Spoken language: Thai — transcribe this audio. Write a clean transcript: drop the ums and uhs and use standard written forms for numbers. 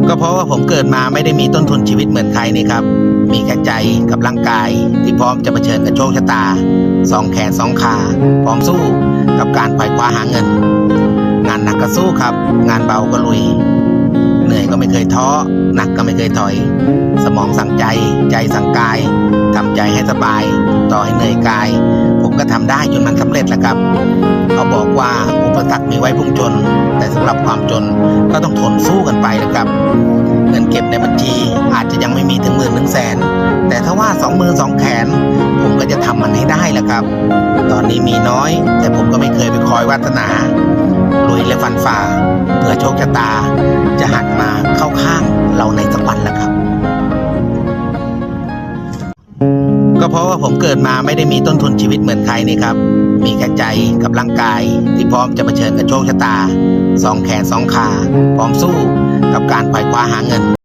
ก็เพราะว่าผมเกิดมาไม่ได้มีต้นทุนชีวิตเหมือนใครนี่ครับมีแค่ใจกับร่างกายที่พร้อมจะเผชิญกับโชคชะตาสองแขนสองขาพร้อมสู้กับการไขว่คว้าหาเงินงานหนักก็สู้ครับงานเบาก็ลุยเหนื่อยก็ไม่เคยท้อหนักก็ไม่เคยถอยสมองสั่งใจใจสั่งกายทำใจให้สบายต่อให้เหนื่อยกายผมก็ทำได้จนมันสำเร็จแล้วครับเขาบอกว่าอุปสรรคมีไว้พุ่งชนแต่สำหรับความจนก็ต้องทนสู้กันไปนะครับเงินเก็บในบัญชีอาจจะยังไม่มีถึง10,000-100,000แต่ถ้าว่า2 มือ 2 แขนผมก็จะทำมันให้ได้แหละครับตอนนี้มีน้อยแต่ผมก็ไม่เคยไปคอยวาสนาลุยและฟันฝ่าเพื่อโชคชะตาจะหันมาเข้าข้างเราในสักวันแหละครับก็เพราะว่าผมเกิดมาไม่ได้มีต้นทุนชีวิตเหมือนใครนี่ครับมีแค่ใจกับร่างกายที่พร้อมจะเผชิญกับโชคชะตาสองแขนสองขาพร้อมสู้กับการไขว่คว้าหาเงิน